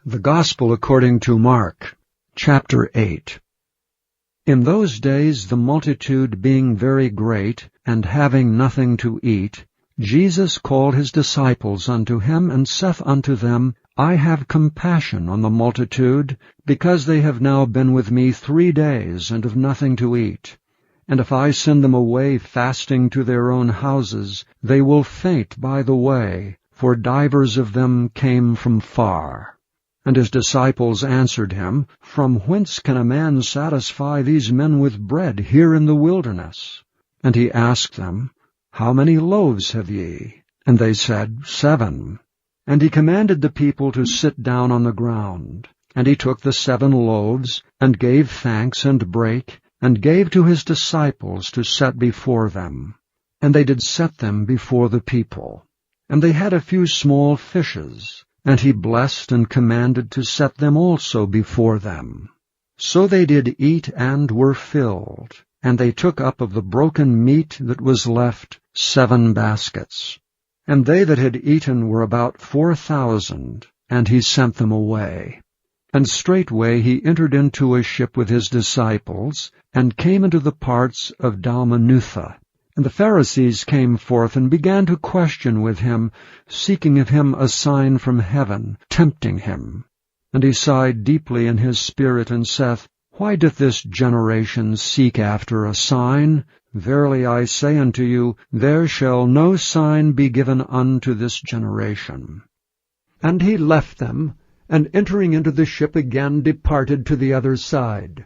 The Gospel according to Mark, chapter 8. In those days the multitude being very great, and having nothing to eat, Jesus called his disciples unto him, and saith unto them, I have compassion on the multitude, because they have now been with me 3 days, and have nothing to eat. And if I send them away fasting to their own houses, they will faint by the way, for divers of them came from far. And his disciples answered him, From whence can a man satisfy these men with bread here in the wilderness? And he asked them, How many loaves have ye? And they said, 7. And he commanded the people to sit down on the ground. And he took the 7 loaves, and gave thanks, and brake, and gave to his disciples to set before them. And they did set them before the people. And they had a few small fishes, and he blessed and commanded to set them also before them. So they did eat and were filled, and they took up of the broken meat that was left 7 baskets. And they that had eaten were about 4,000, and he sent them away. And straightway he entered into a ship with his disciples, and came into the parts of Dalmanutha. And the Pharisees came forth and began to question with him, seeking of him a sign from heaven, tempting him. And he sighed deeply in his spirit, and saith, Why doth this generation seek after a sign? Verily I say unto you, there shall no sign be given unto this generation. And he left them, and entering into the ship again departed to the other side.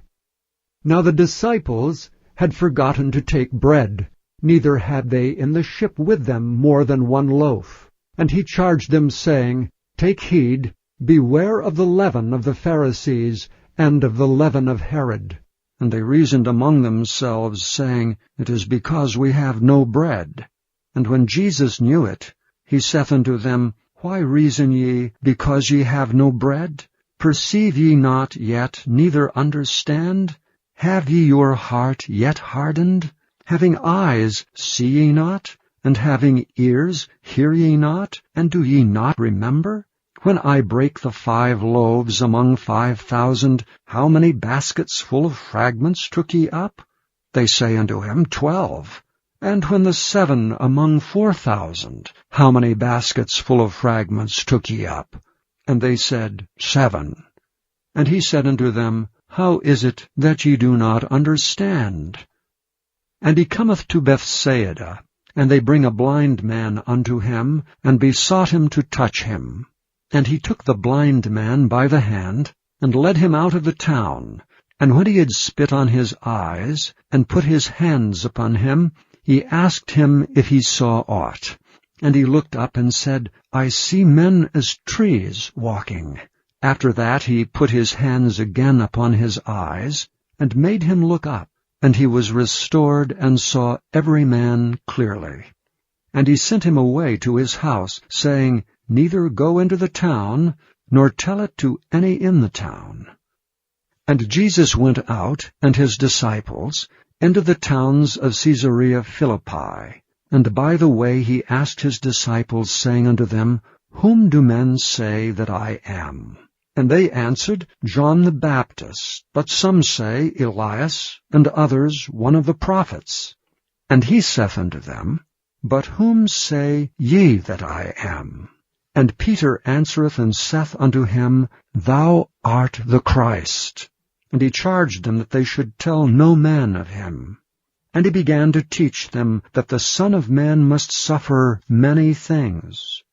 Now the disciples had forgotten to take bread, neither had they in the ship with them more than 1 loaf. And he charged them, saying, Take heed, beware of the leaven of the Pharisees, and of the leaven of Herod. And they reasoned among themselves, saying, It is because we have no bread. And when Jesus knew it, he saith unto them, Why reason ye, because ye have no bread? Perceive ye not yet, neither understand? Have ye your heart yet hardened? Having eyes, see ye not? And having ears, hear ye not? And do ye not remember? When I brake the 5 loaves among 5,000, how many baskets full of fragments took ye up? They say unto him, 12. And when the 7 among 4,000, how many baskets full of fragments took ye up? And they said, 7. And he said unto them, How is it that ye do not understand? And he cometh to Bethsaida, and they bring a blind man unto him, and besought him to touch him. And he took the blind man by the hand, and led him out of the town. And when he had spit on his eyes, and put his hands upon him, he asked him if he saw aught. And he looked up and said, I see men as trees walking. After that he put his hands again upon his eyes, and made him look up. And he was restored, and saw every man clearly. And he sent him away to his house, saying, Neither go into the town, nor tell it to any in the town. And Jesus went out, and his disciples, into the towns of Caesarea Philippi. And by the way he asked his disciples, saying unto them, Whom do men say that I am? And they answered, John the Baptist, but some say Elias, and others one of the prophets. And he saith unto them, But whom say ye that I am? And Peter answereth and saith unto him, Thou art the Christ. And he charged them that they should tell no man of him. And he began to teach them that the Son of Man must suffer many things,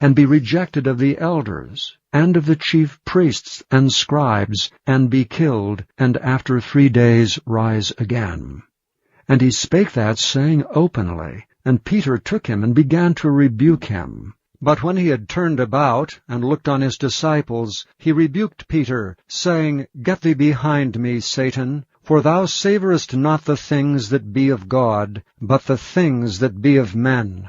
and be rejected of the elders, and of the chief priests and scribes, and be killed, and after 3 days rise again. And he spake that saying openly, and Peter took him and began to rebuke him. But when he had turned about, and looked on his disciples, he rebuked Peter, saying, Get thee behind me, Satan, for thou savorest not the things that be of God, but the things that be of men.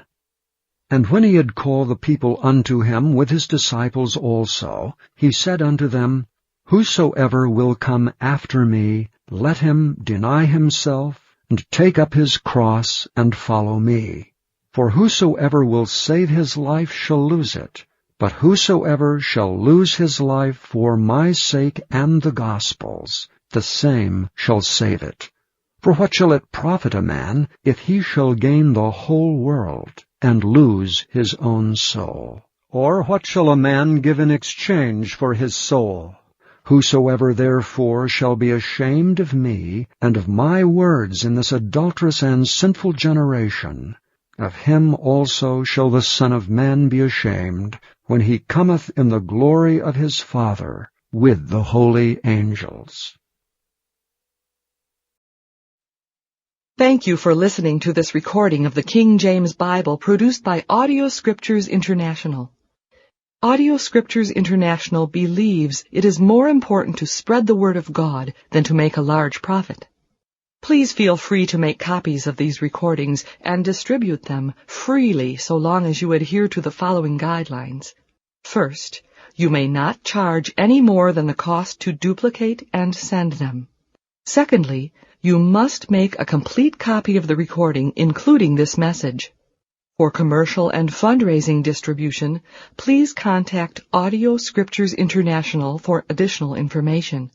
And when he had called the people unto him with his disciples also, he said unto them, Whosoever will come after me, let him deny himself, and take up his cross, and follow me. For whosoever will save his life shall lose it, But whosoever shall lose his life for my sake and the gospel's, the same shall save it. For what shall it profit a man, if he shall gain the whole world, and lose his own soul? Or what shall a man give in exchange for his soul? Whosoever therefore shall be ashamed of me, and of my words in this adulterous and sinful generation, of him also shall the Son of Man be ashamed, when he cometh in the glory of his Father with the holy angels. Thank you for listening to this recording of the King James Bible produced by Audio Scriptures International. Audio Scriptures International believes it is more important to spread the Word of God than to make a large profit. Please feel free to make copies of these recordings and distribute them freely so long as you adhere to the following guidelines. First, you may not charge any more than the cost to duplicate and send them. Secondly, you must make a complete copy of the recording, including this message. For commercial and fundraising distribution, please contact Audio Scriptures International for additional information.